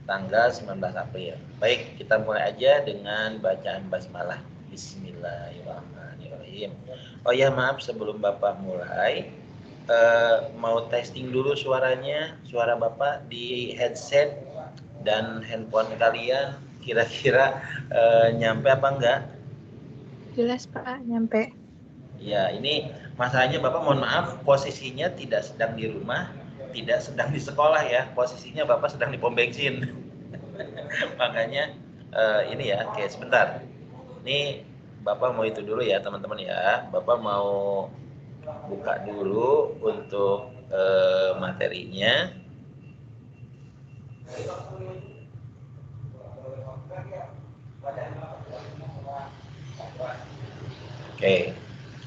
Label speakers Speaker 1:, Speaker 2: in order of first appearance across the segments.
Speaker 1: tanggal 19 April. Baik, kita mulai aja dengan bacaan basmalah. Bismillahirrahmanirrahim. Oh ya, maaf sebelum Bapak mulai, mau testing dulu suaranya, suara Bapak di headset dan handphone kalian kira-kira nyampe apa enggak?
Speaker 2: Jelas Pak, nyampe.
Speaker 1: Ya, ini masalahnya Bapak mohon maaf, posisinya tidak sedang di rumah, tidak sedang di sekolah ya, posisinya Bapak sedang di pom bensin. Makanya ini ya, oke sebentar. Ini Bapak mau itu dulu ya teman-teman ya. Bapak mau buka dulu untuk materinya. Oke.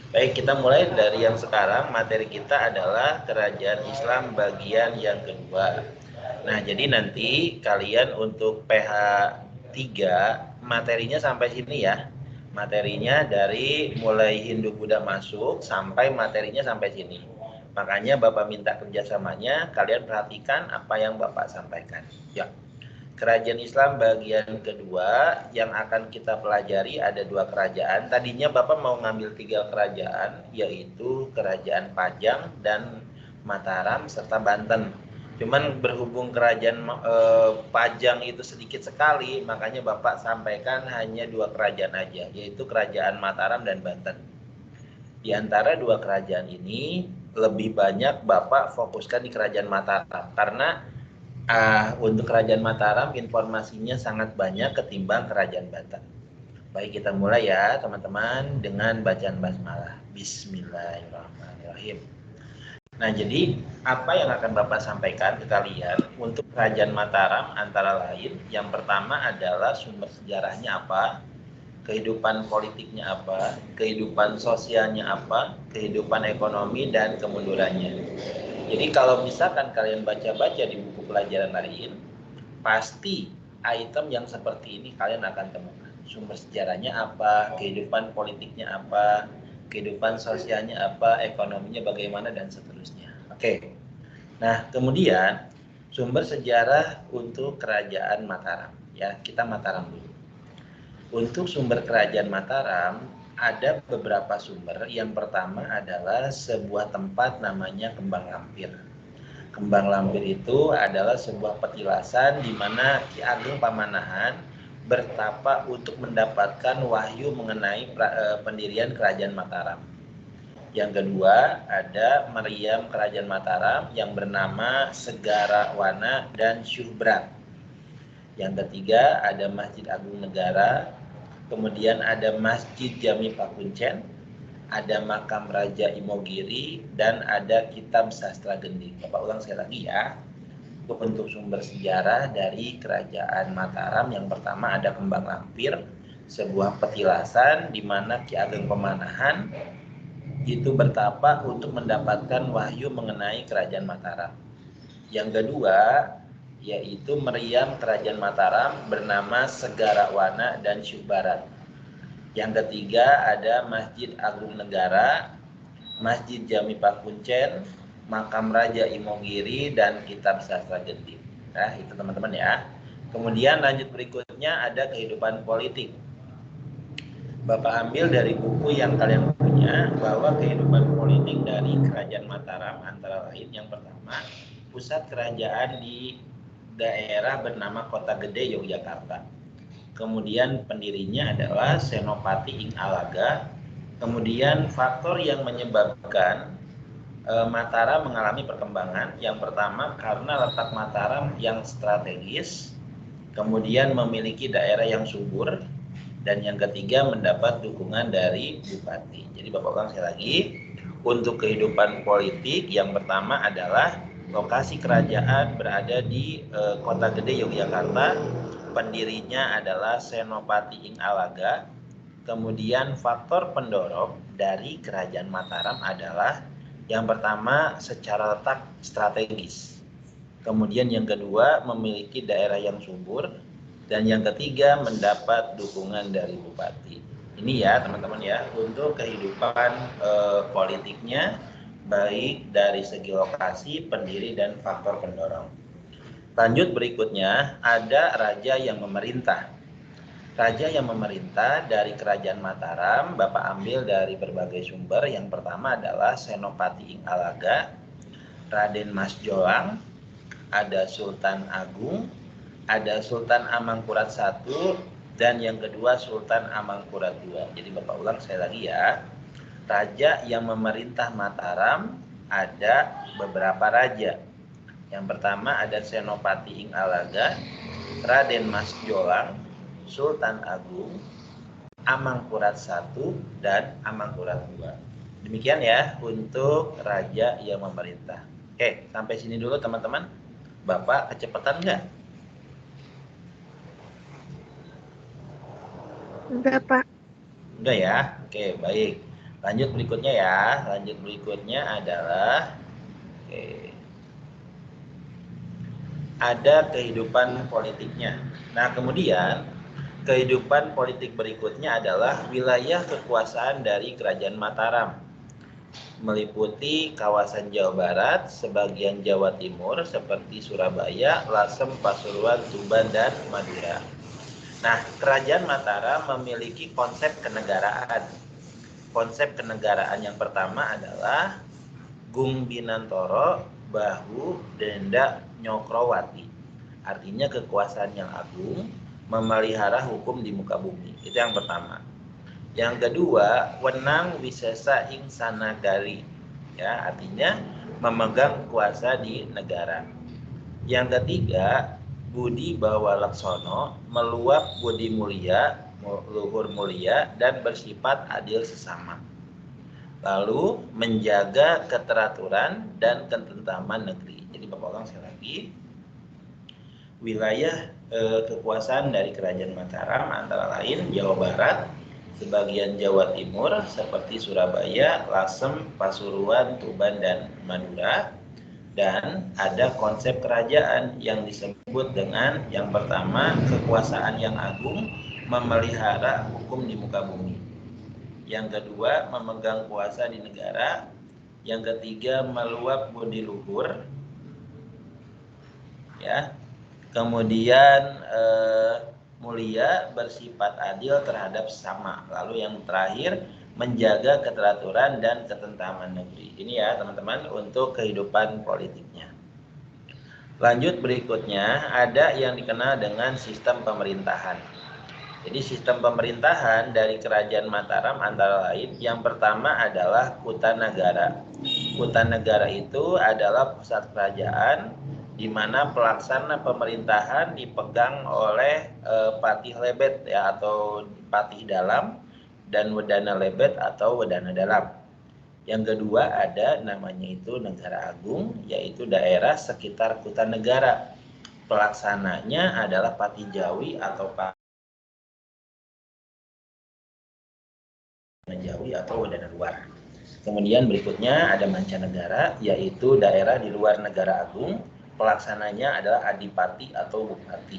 Speaker 1: Baik, kita mulai dari yang sekarang. Materi kita adalah Kerajaan Islam bagian yang kedua. Nah, jadi nanti kalian untuk PH 3 materinya sampai sini ya. Materinya dari mulai Hindu Buddha masuk sampai materinya sampai sini. Makanya Bapak minta kerjasamanya, kalian perhatikan apa yang Bapak sampaikan. Ya. Kerajaan Islam bagian kedua yang akan kita pelajari ada 2 kerajaan. Tadinya Bapak mau ngambil 3 kerajaan, yaitu Kerajaan Pajang dan Mataram serta Banten. Cuman berhubung kerajaan Pajang itu sedikit sekali, makanya Bapak sampaikan hanya 2 kerajaan aja, yaitu Kerajaan Mataram dan Banten. Di antara 2 kerajaan ini, lebih banyak Bapak fokuskan di Kerajaan Mataram, karena untuk Kerajaan Mataram informasinya sangat banyak ketimbang Kerajaan Banten. Baik, kita mulai ya teman-teman dengan bacaan basmalah. Bismillahirrahmanirrahim. Nah, jadi apa yang akan Bapak sampaikan ke kalian untuk Kerajaan Mataram antara lain, yang pertama adalah sumber sejarahnya apa, kehidupan politiknya apa, kehidupan sosialnya apa, kehidupan ekonomi dan kemundurannya. Jadi kalau misalkan kalian baca-baca di buku pelajaran lain, pasti item yang seperti ini kalian akan temukan. Sumber sejarahnya apa, kehidupan politiknya apa, kehidupan sosialnya apa, ekonominya bagaimana, dan seterusnya. Oke. Nah, kemudian sumber sejarah untuk Kerajaan Mataram. Ya, kita Mataram dulu. Untuk sumber Kerajaan Mataram, ada beberapa sumber. Yang pertama adalah sebuah tempat namanya Kembang Lampir. Kembang Lampir itu adalah sebuah petilasan di mana Ki Ageng Pamanahan bertapa untuk mendapatkan wahyu mengenai pendirian Kerajaan Mataram. Yang kedua, ada meriam Kerajaan Mataram yang bernama Segara Wana dan Syuhbrat. Yang ketiga, ada Masjid Agung Negara. Kemudian ada Masjid Jami Pakuncen, ada Makam Raja Imogiri, dan ada Kitab Sastra Gending. Bapak ulang sekali lagi ya. Untuk sumber sejarah dari Kerajaan Mataram, yang pertama ada Kembang Lampir, sebuah petilasan di mana Ki Ageng Pamanahan itu bertapa untuk mendapatkan wahyu mengenai Kerajaan Mataram. Yang kedua, yaitu meriam Kerajaan Mataram bernama Segara Wana dan Syuhbarat. Yang ketiga ada Masjid Agung Negara, Masjid Jami Pakuncen, Makam Raja Imogiri, dan Kitab Sastra Gending. Nah, itu teman-teman ya. Kemudian lanjut berikutnya ada kehidupan politik. Bapak ambil dari buku yang kalian punya bahwa kehidupan politik dari Kerajaan Mataram antara lain yang pertama, pusat kerajaan di daerah bernama Kota Gede Yogyakarta. Kemudian pendirinya adalah Senopati Ing Alaga. Kemudian faktor yang menyebabkan Mataram mengalami perkembangan, yang pertama karena letak Mataram yang strategis, kemudian memiliki daerah yang subur, dan yang ketiga mendapat dukungan dari bupati. Jadi Bapak ulang sekali lagi, untuk kehidupan politik yang pertama adalah lokasi kerajaan berada di Kota Gede Yogyakarta. Pendirinya adalah Senopati Ing Alaga. Kemudian faktor pendorong dari Kerajaan Mataram adalah yang pertama secara letak strategis. Kemudian yang kedua memiliki daerah yang subur, dan yang ketiga mendapat dukungan dari bupati. Ini ya teman-teman ya untuk kehidupan politiknya, baik dari segi lokasi, pendiri, dan faktor pendorong. Lanjut berikutnya, ada raja yang memerintah. Raja yang memerintah dari kerajaan Mataram, Bapak ambil dari berbagai sumber. Yang pertama adalah Senopati Ing Alaga, Raden Mas Jolang, ada Sultan Agung, ada Sultan Amangkurat I, dan yang kedua Sultan Amangkurat II. Jadi Bapak ulang sekali lagi ya. Raja yang memerintah Mataram ada beberapa raja. Yang pertama ada Senopati Ing Alaga, Raden Mas Jolang, Sultan Agung, Amangkurat I, dan Amangkurat II. Demikian ya untuk raja yang memerintah. Oke, sampai sini dulu teman-teman. Bapak kecepatan nggak?
Speaker 2: Enggak, Pak.
Speaker 1: Udah ya? Oke, baik. Lanjut berikutnya ya. Lanjut berikutnya adalah ada kehidupan politiknya. Nah, kemudian kehidupan politik berikutnya adalah wilayah kekuasaan dari Kerajaan Mataram. Meliputi kawasan Jawa Barat, sebagian Jawa Timur seperti Surabaya, Lasem, Pasuruan, Tuban, dan Madura. Nah, Kerajaan Mataram memiliki konsep kenegaraan. Konsep kenegaraan yang pertama adalah Gung Binantoro Bahu Denda Nyokrowati. Artinya kekuasaan yang agung, memelihara hukum di muka bumi. Itu yang pertama. Yang kedua, Wenang Wisesa Ing Sanagari. Ya, artinya memegang kuasa di negara. Yang ketiga, Budi Bawa Laksono, meluap budi mulia, luhur mulia, dan bersifat adil sesama. Lalu menjaga keteraturan dan ketentraman negeri. Jadi Bapak ulang sekali lagi, wilayah kekuasaan dari Kerajaan Mataram antara lain Jawa Barat, sebagian Jawa Timur seperti Surabaya, Lasem, Pasuruan, Tuban, dan Madura. Dan ada konsep kerajaan yang disebut dengan yang pertama kekuasaan yang agung, memelihara hukum di muka bumi. Yang kedua, memegang kuasa di negara. Yang ketiga, meluap budi luhur. Ya. Kemudian mulia, bersifat adil terhadap sesama. Lalu yang terakhir, menjaga keteraturan dan ketentraman negeri. Ini ya teman-teman untuk kehidupan politiknya. Lanjut berikutnya, ada yang dikenal dengan sistem pemerintahan. Jadi sistem pemerintahan dari Kerajaan Mataram antara lain, yang pertama adalah Kutanagara. Kutanagara itu adalah pusat kerajaan di mana pelaksana pemerintahan dipegang oleh patih lebet ya, atau patih dalam, dan wedana lebet atau wedana dalam. Yang kedua ada namanya itu negara agung, yaitu daerah sekitar Kutanegara. Pelaksananya adalah patih jawi atau Jawi atau wedana luar. Kemudian berikutnya ada mancanegara, yaitu daerah di luar negara agung. Pelaksananya adalah adipati atau bupati.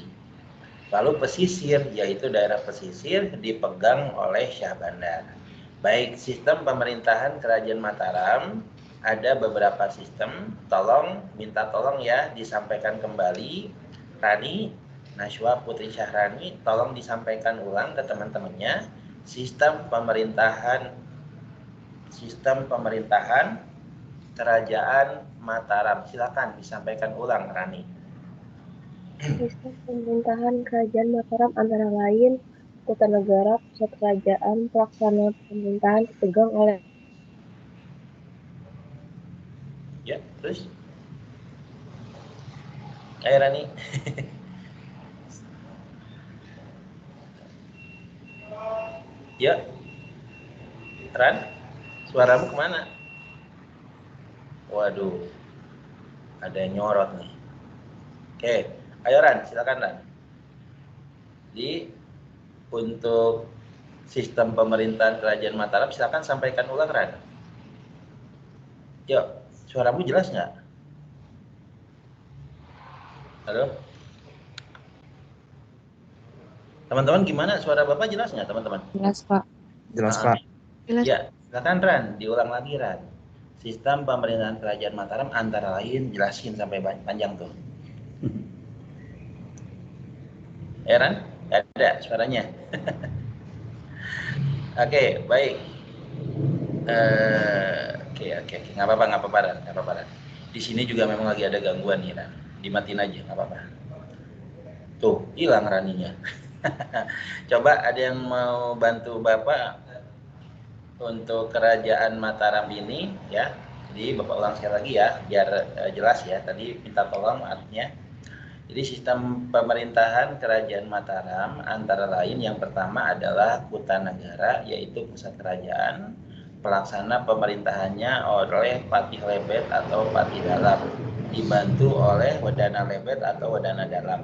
Speaker 1: Lalu pesisir, yaitu daerah pesisir dipegang oleh Syah Bandar. Baik, sistem pemerintahan Kerajaan Mataram ada beberapa sistem. Minta tolong ya disampaikan kembali. Rani Najwa Putri Syahrani, tolong disampaikan ulang ke teman-temannya sistem pemerintahan Kerajaan Mataram. Silakan disampaikan ulang, Rani.
Speaker 3: Sistem pemerintahan Kerajaan Mataram antara lain Kutanegara, pusat kerajaan, pelaksana pemerintahan dipegang oleh
Speaker 1: Ya, terus? Ayo Rani. Ya, Ran, suaramu kemana? Waduh, ada yang nyorot nih. Oke, ayo Ran, silakan Ran. Jadi untuk sistem pemerintahan Kerajaan Mataram, silakan sampaikan ulang Ran. Yuk, suaramu jelas nggak? Halo? Teman-teman gimana? Suara Bapak jelas nggak teman-teman?
Speaker 2: Jelas, Pak.
Speaker 4: Jelas, Pak.
Speaker 2: Jelas.
Speaker 1: Ya, silakan Ran, diulang lagi Ran. Sistem pemerintahan Kerajaan Mataram antara lain, jelasin sampai panjang tuh. Heran? Nggak ada suaranya. Oke, baik. Oke, nggak apa-apa, Ran. Nggak apa-apa, Ran. Di sini juga memang lagi ada gangguan nih, Ran. Dimatiin aja, nggak apa-apa. Tuh, hilang Raninya. Coba ada yang mau bantu Bapak untuk kerajaan Mataram ini, ya. Jadi Bapak ulang sekali lagi ya, biar jelas ya. Tadi minta tolong artinya. Jadi sistem pemerintahan kerajaan Mataram antara lain yang pertama adalah Kutanagara, yaitu pusat kerajaan. Pelaksana pemerintahannya oleh Patih Lebet atau Patih Dalam, dibantu oleh Wedana Lebet atau Wedana Dalam.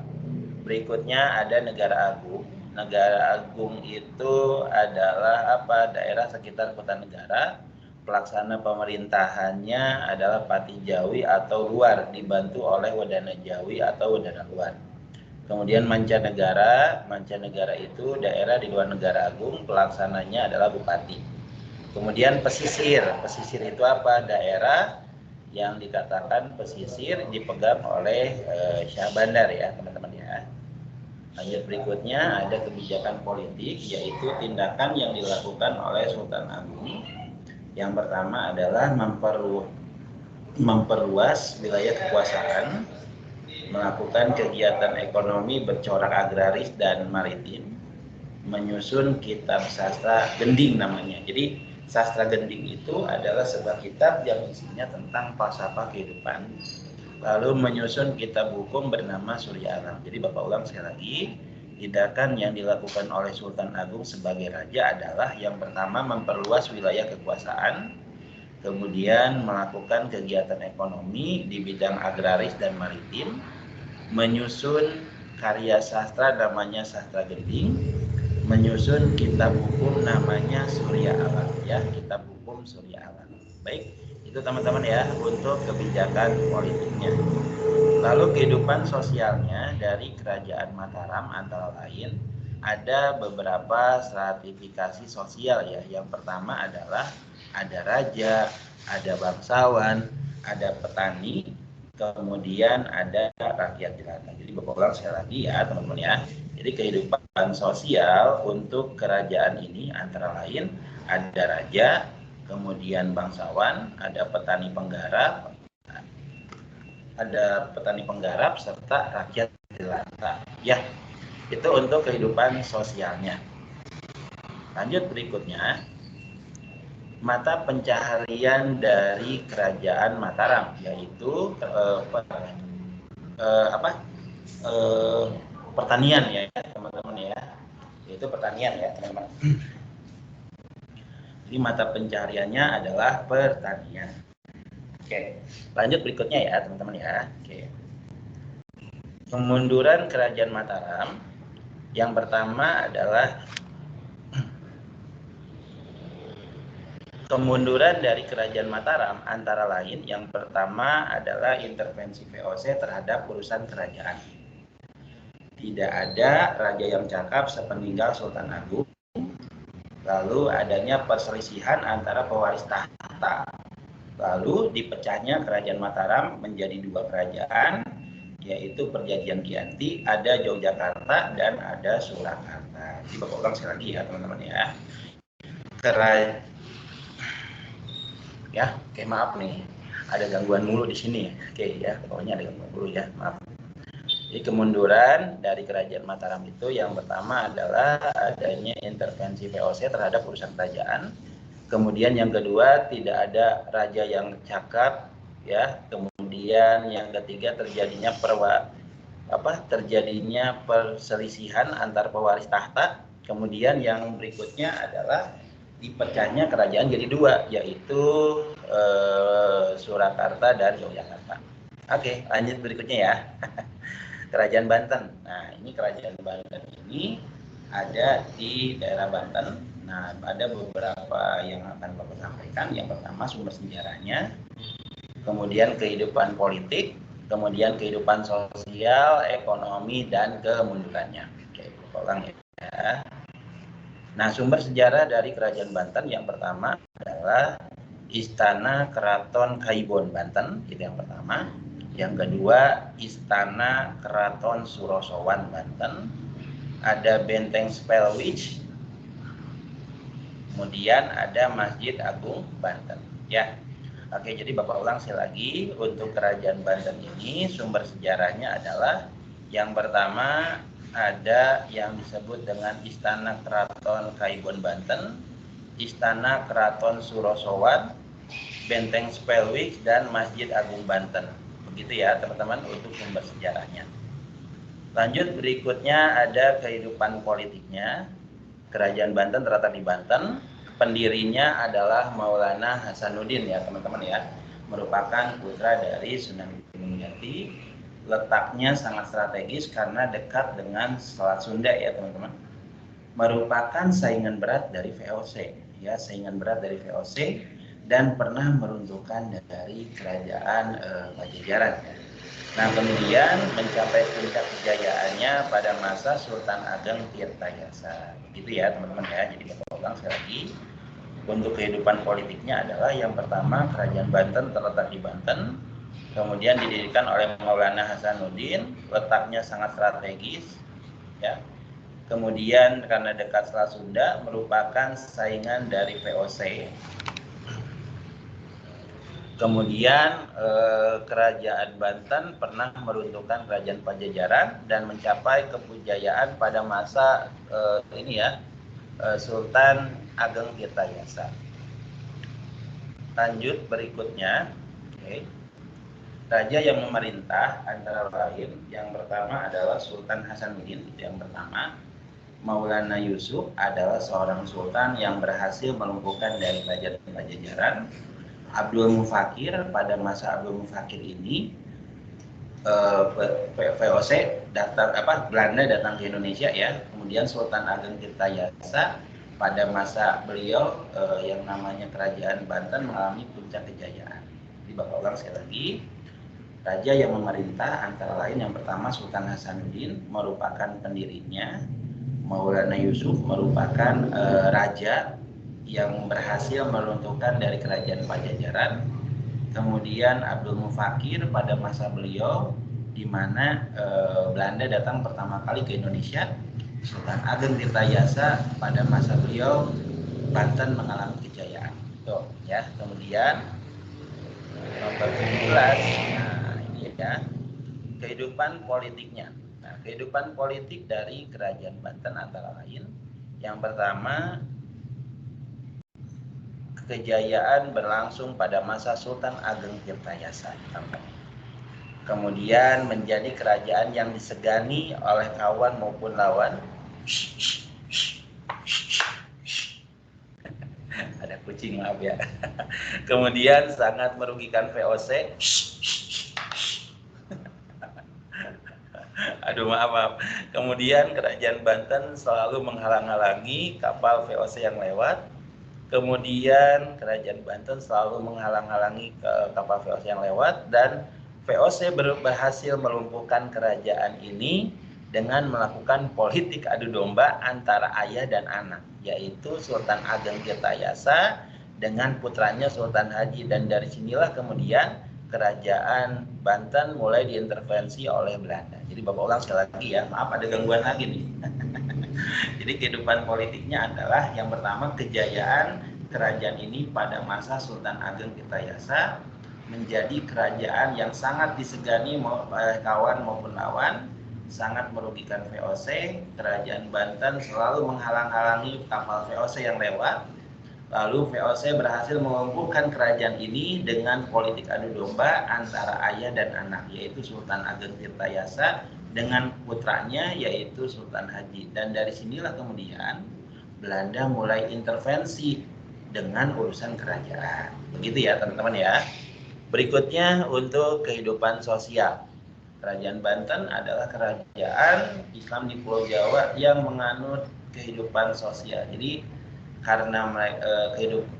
Speaker 1: Berikutnya ada negara agung. Negara agung itu adalah apa? Daerah sekitar kota negara. Pelaksana pemerintahannya adalah Patih Jawi atau luar, dibantu oleh Wedana Jawi atau Wedana luar. Kemudian mancanegara, mancanegara itu daerah di luar negara agung, pelaksananya adalah bupati. Kemudian pesisir, pesisir itu apa? Daerah yang dikatakan pesisir dipegang oleh Syah Bandar ya teman-teman ya. Lanjut berikutnya ada kebijakan politik, yaitu tindakan yang dilakukan oleh Sultan Agung. Yang pertama adalah memperluas wilayah kekuasaan, melakukan kegiatan ekonomi bercorak agraris dan maritim, menyusun kitab sastra gending namanya. Jadi sastra gending itu adalah sebuah kitab yang isinya tentang falsafah kehidupan. Lalu menyusun kitab hukum bernama Surya Alam. Jadi Bapak ulang sekali lagi, tindakan yang dilakukan oleh Sultan Agung sebagai raja adalah yang pertama memperluas wilayah kekuasaan, kemudian melakukan kegiatan ekonomi di bidang agraris dan maritim, menyusun karya sastra namanya sastra gending, menyusun kitab hukum namanya Surya Alam ya, kitab hukum Surya Alam. Baik, itu teman-teman ya untuk kebijakan politiknya. Lalu kehidupan sosialnya dari kerajaan Mataram antara lain ada beberapa stratifikasi sosial ya. Yang pertama adalah ada raja, ada bangsawan, ada petani, kemudian ada rakyat jelata. Jadi Bapak ulang sekali lagi ya teman-teman ya. Jadi kehidupan sosial untuk kerajaan ini antara lain ada raja, kemudian bangsawan, ada petani penggarap, serta rakyat jelata. Ya, itu untuk kehidupan sosialnya. Lanjut berikutnya, mata pencaharian dari kerajaan Mataram, yaitu pertanian ya teman-teman ya, yaitu pertanian ya teman-teman. Jadi mata pencahariannya adalah pertanian. Oke, lanjut berikutnya ya teman-teman ya. Oke. Kemunduran kerajaan Mataram yang pertama adalah kemunduran dari kerajaan Mataram antara lain yang pertama adalah intervensi VOC terhadap urusan kerajaan. Tidak ada raja yang cakap sepeninggal Sultan Agung. Lalu adanya perselisihan antara pewaris tahta. Lalu dipecahnya kerajaan Mataram menjadi dua kerajaan, yaitu Perjanjian Giyanti, ada Yogyakarta dan ada Surakarta. Jadi Bapak ulang sekali lagi ya teman-teman ya. Ya, oke maaf nih, ada gangguan mulu di sini. Oke ya, pokoknya ada gangguan mulu ya, maaf. Jadi kemunduran dari kerajaan Mataram itu yang pertama adalah adanya intervensi VOC terhadap urusan kerajaan. Kemudian yang kedua tidak ada raja yang cakap ya. Kemudian yang ketiga terjadinya perselisihan antar pewaris tahta. Kemudian yang berikutnya adalah dipecahnya kerajaan jadi dua, yaitu Surakarta dan Yogyakarta. Oke, lanjut berikutnya ya. Kerajaan Banten. Nah, ini kerajaan Banten ini ada di daerah Banten. Nah, ada beberapa yang akan Bapak sampaikan. Yang pertama sumber sejarahnya, kemudian kehidupan politik, kemudian kehidupan sosial, ekonomi, dan kemundurannya. Oke, Bapak ulang ya. Nah, sumber sejarah dari kerajaan Banten yang pertama adalah Istana Keraton Kaibon Banten, itu yang pertama. Yang kedua, Istana Keraton Surosowan Banten. ada Benteng Spellwich, kemudian ada Masjid Agung Banten. Ya, oke. Jadi Bapak ulang sekali lagi, untuk Kerajaan Banten ini sumber sejarahnya adalah yang pertama ada yang disebut dengan Istana Keraton Kayubon Banten, Istana Keraton Surosowan, Benteng Spellwich, dan Masjid Agung Banten. Begitu ya teman-teman untuk sumber sejarahnya. Lanjut, berikutnya ada kehidupan politiknya. Kerajaan Banten terletak di Banten. Pendirinya adalah Maulana Hasanuddin ya teman-teman ya. Merupakan putra dari Sunan Gunung Jati. Letaknya sangat strategis karena dekat dengan Selat Sunda ya teman-teman. Merupakan saingan berat dari VOC ya, saingan berat dari VOC, dan pernah meruntuhkan dari kerajaan Pajajaran. Nah, kemudian mencapai puncak kejayaannya pada masa Sultan Ageng Tirtayasa. Begitu ya teman-teman ya. Jadi Bapak ulang sekali lagi. Untuk kehidupan politiknya adalah yang pertama, Kerajaan Banten terletak di Banten. Kemudian didirikan oleh Maulana Hasanuddin, letaknya sangat strategis ya. Kemudian karena dekat Selat Sunda, merupakan saingan dari VOC. Kemudian Kerajaan Banten pernah meruntuhkan Kerajaan Pajajaran dan mencapai kepujayaan pada masa Sultan Ageng Tirtayasa. Lanjut berikutnya, raja yang memerintah antara lain yang pertama adalah Sultan Hasanuddin, itu yang pertama. Maulana Yusuf adalah seorang sultan yang berhasil melumpuhkan dari Kerajaan Pajajaran. Abdul Mufakir, pada masa Abdul Mufakir ini VOC datang Belanda datang ke Indonesia ya. Kemudian Sultan Ageng Tirtayasa pada masa beliau yang namanya Kerajaan Banten mengalami puncak kejayaan. Jadi Bapak ulang sekali lagi. Raja yang memerintah antara lain yang pertama Sultan Hasanuddin, merupakan pendirinya. Maulana Yusuf merupakan raja yang berhasil meruntuhkan dari Kerajaan Pajajaran. Kemudian Abdul Mufakir pada masa beliau, di mana Belanda datang pertama kali ke Indonesia. Sultan Ageng Tirtayasa pada masa beliau, Banten mengalami kejayaan. Tuh, ya. Kemudian nomor 17, nah ini ya, kehidupan politiknya. Nah, kehidupan politik dari Kerajaan Banten antara lain yang pertama, kejayaan berlangsung pada masa Sultan Ageng Tirtayasa. Kemudian menjadi kerajaan yang disegani oleh kawan maupun lawan. Ada kucing, maaf ya. Kemudian sangat merugikan VOC. Aduh, maaf. Kemudian Kerajaan Banten selalu menghalang-halangi kapal VOC yang lewat. Kemudian Kerajaan Banten selalu menghalang-halangi kapal VOC yang lewat, dan VOC berhasil melumpuhkan kerajaan ini dengan melakukan politik adu domba antara ayah dan anak, yaitu Sultan Ageng Tirtayasa dengan putranya Sultan Haji. Dan dari sinilah kemudian Kerajaan Banten mulai diintervensi oleh Belanda. Jadi Bapak ulang sekali lagi ya, maaf ada gangguan lagi nih. Jadi kehidupan politiknya adalah yang pertama, kejayaan kerajaan ini pada masa Sultan Ageng Tirtayasa menjadi kerajaan yang sangat disegani oleh kawan maupun lawan, sangat merugikan VOC. Kerajaan Banten selalu menghalang-halangi kapal VOC yang lewat. Lalu VOC berhasil melumpuhkan kerajaan ini dengan politik adu domba antara ayah dan anak, yaitu Sultan Ageng Tirtayasa dengan putranya yaitu Sultan Haji. Dan dari sinilah kemudian Belanda mulai intervensi dengan urusan kerajaan. Begitu ya teman-teman ya. Berikutnya untuk kehidupan sosial. Kerajaan Banten adalah kerajaan Islam di Pulau Jawa yang menganut kehidupan sosial. Jadi karena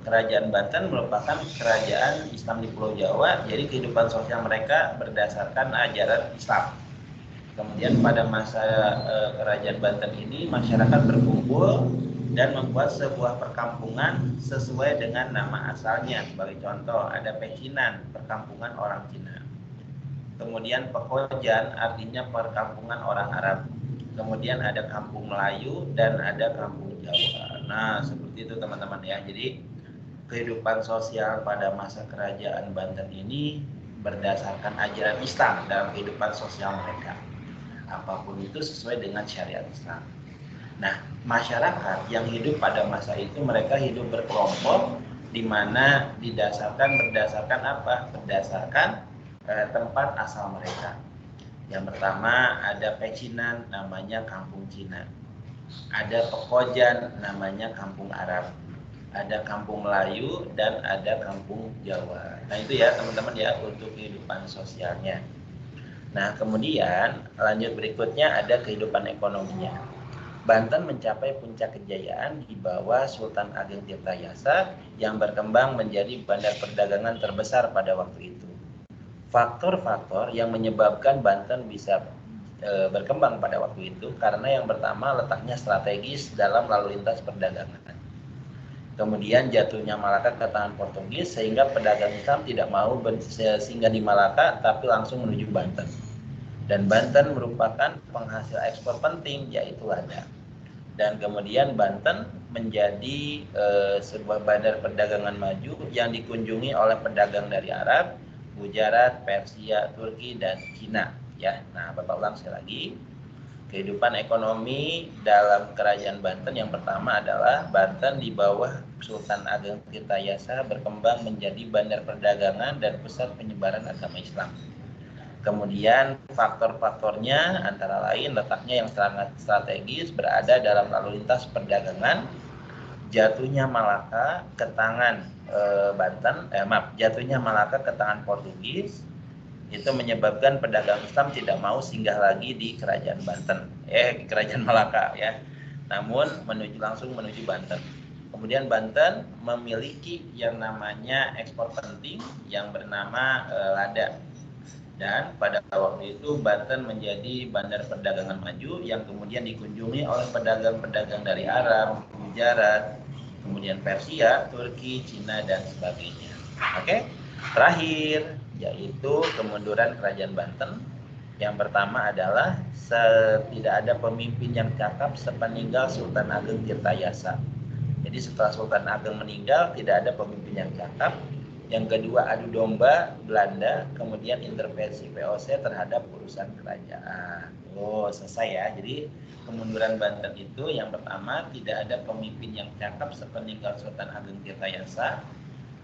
Speaker 1: kerajaan Banten merupakan kerajaan Islam di Pulau Jawa, jadi kehidupan sosial mereka berdasarkan ajaran Islam. Kemudian pada masa kerajaan Banten ini, masyarakat berkumpul dan membuat sebuah perkampungan sesuai dengan nama asalnya. Sebagai contoh, ada Pecinan, perkampungan orang Cina. Kemudian Pekojan, artinya perkampungan orang Arab. kemudian ada kampung Melayu, dan ada kampung Jawa. Nah, seperti itu teman-teman ya. Jadi kehidupan sosial pada masa kerajaan Banten ini berdasarkan ajaran Islam dalam kehidupan sosial mereka. Apapun itu sesuai dengan syariat Islam. Nah, masyarakat yang hidup pada masa itu mereka hidup berkelompok, di mana berdasarkan apa? Berdasarkan tempat asal mereka. Yang pertama ada Pecinan, namanya Kampung Cina. Ada Pekojan, namanya Kampung Arab. Ada Kampung Melayu, dan ada Kampung Jawa. Nah itu ya teman-teman ya untuk kehidupan sosialnya. Nah kemudian lanjut berikutnya ada kehidupan ekonominya. Banten mencapai puncak kejayaan di bawah Sultan Ageng Tirtayasa yang berkembang menjadi bandar perdagangan terbesar pada waktu itu. Faktor-faktor yang menyebabkan Banten bisa berkembang pada waktu itu karena yang pertama letaknya strategis dalam lalu lintas perdagangan. Kemudian jatuhnya Malaka ke tangan Portugis sehingga pedagang Islam tidak mau singgah di Malaka tapi langsung menuju Banten. Dan Banten merupakan penghasil ekspor penting yaitu lada. Dan kemudian Banten menjadi sebuah bandar perdagangan maju yang dikunjungi oleh pedagang dari Arab, Gujarat, Persia, Turki, dan Cina. Ya, nah Bapak ulang sekali lagi. Kehidupan ekonomi dalam kerajaan Banten yang pertama adalah Banten di bawah Sultan Ageng Tirtayasa berkembang menjadi bandar perdagangan dan pusat penyebaran agama Islam. Kemudian faktor-faktornya antara lain letaknya yang sangat strategis berada dalam lalu lintas perdagangan, jatuhnya Malaka ke tangan jatuhnya Malaka ke tangan Portugis itu menyebabkan pedagang Islam tidak mau singgah lagi di kerajaan kerajaan Malaka ya, namun langsung menuju Banten. Kemudian Banten memiliki yang namanya ekspor penting yang bernama lada. Dan pada waktu itu Banten menjadi bandar perdagangan maju yang kemudian dikunjungi oleh pedagang-pedagang dari Arab, Gujarat, kemudian Persia, Turki, Cina, dan sebagainya. Oke, terakhir yaitu kemunduran kerajaan Banten. Yang pertama adalah tidak ada pemimpin yang cakap sepeninggal Sultan Ageng Tirtayasa. Jadi setelah Sultan Ageng meninggal tidak ada pemimpin yang cakap. Yang kedua adu domba Belanda, kemudian intervensi VOC terhadap urusan kerajaan. Oh, selesai ya. Jadi kemunduran Banten itu yang pertama tidak ada pemimpin yang cakap sepeninggal Sultan Ageng Tirtayasa.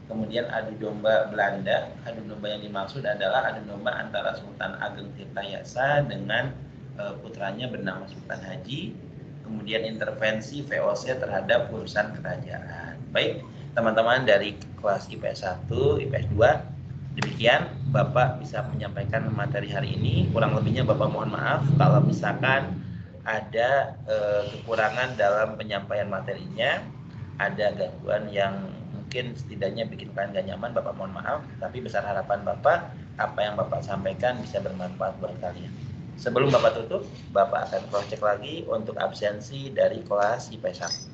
Speaker 1: Kemudian adu domba Belanda. Adu domba yang dimaksud adalah adu domba antara Sultan Ageng Tirtayasa dengan putranya bernama Sultan Haji. Kemudian intervensi VOC terhadap urusan kerajaan. Baik, teman-teman dari kelas IPS 1, IPS 2, demikian Bapak bisa menyampaikan materi hari ini. Kurang lebihnya Bapak mohon maaf kalau misalkan ada kekurangan dalam penyampaian materinya, ada gangguan yang mungkin setidaknya bikin kalian gak nyaman, Bapak mohon maaf. Tapi besar harapan Bapak, apa yang Bapak sampaikan bisa bermanfaat buat kalian. Sebelum Bapak tutup, Bapak akan cross check lagi untuk absensi dari kelas IPS 1.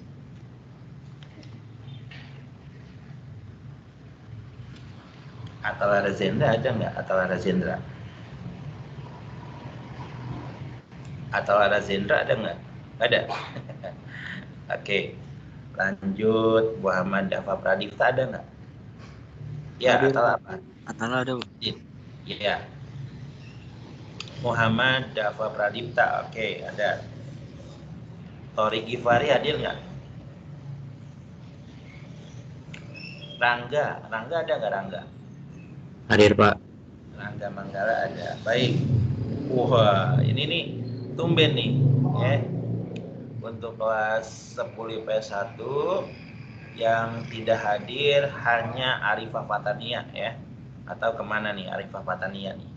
Speaker 1: Atalara Zendra ada nggak? Atalara Zendra? Atalara Zendra ada nggak? Ada. Oke. Lanjut, Muhammad Dafa Pradipta ada nggak? Ya, Atala apa?
Speaker 4: Atala ada.
Speaker 1: Iya. Muhammad Dafa Pradipta, oke, ada. Tori Givari hadir nggak? Rangga ada nggak Rangga?
Speaker 4: Hadir Pak.
Speaker 1: Rangga Manggala ada. Baik. Wah, ini nih tumben nih, ya. Untuk kelas 10 IPS 1 yang tidak hadir hanya Arifah Fatania ya. Atau kemana nih Arifah Fatania nih?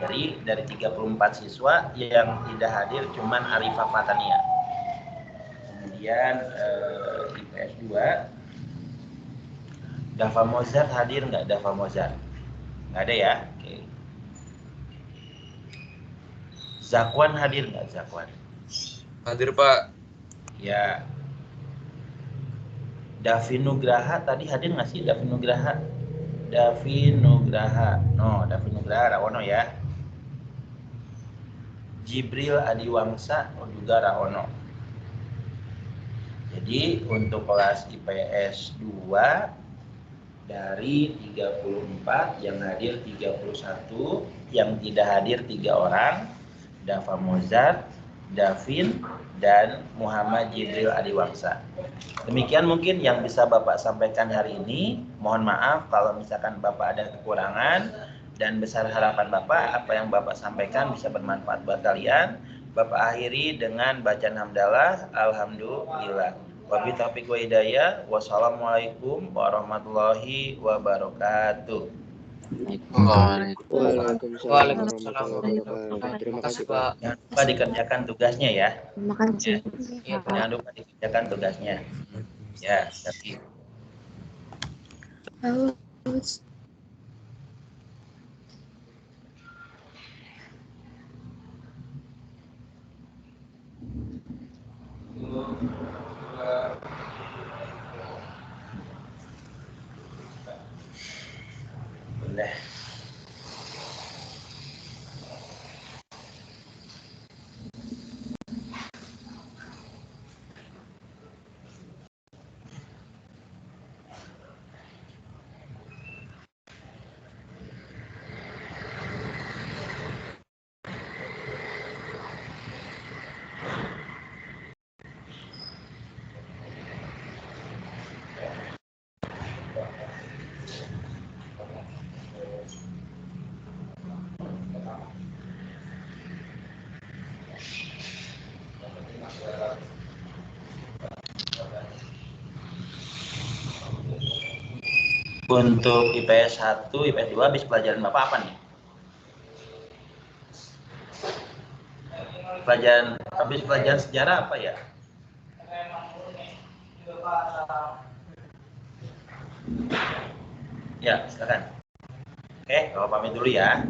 Speaker 1: Dari 34 siswa yang tidak hadir cuman Arifah Fatania. Kemudian IPS 2 Dava Mozart hadir nggak? Dava Mozart nggak ada ya? Oke. Zakwan hadir nggak? Zakwan
Speaker 5: Hadir Pak.
Speaker 1: ya. Davi Nugraha tadi hadir nggak sih? Davi Nugraha Rawono ya. Jibril Adiwangsa juga Raono. Jadi untuk kelas IPS 2 dari 34 yang hadir 31, yang tidak hadir 3 orang, Dava Mozart, Davin, dan Muhammad Jibril Adiwangsa. Demikian mungkin yang bisa Bapak sampaikan hari ini. Mohon maaf kalau misalkan Bapak ada kekurangan, dan besar harapan Bapak apa yang Bapak sampaikan bisa bermanfaat buat kalian. Bapak akhiri dengan bacaan hamdalah, alhamdulillah. Wabillahi taufiq wa hidayah. Wassalamualaikum warahmatullahi wabarakatuh.
Speaker 4: Waalaikumsalam. Terima kasih Pak.
Speaker 1: Jangan lupa dikerjakan tugasnya ya.
Speaker 2: Terima kasih.
Speaker 4: Iya Pak.
Speaker 1: Jangan lupa dikerjakan tugasnya. Ya, tapi
Speaker 2: Haus.
Speaker 1: boleh. Untuk IPS 1, IPS 2 habis pelajaran Bapak apa nih? Habis pelajaran sejarah apa ya? Ya, silakan. Oke, Bapak pamit dulu ya.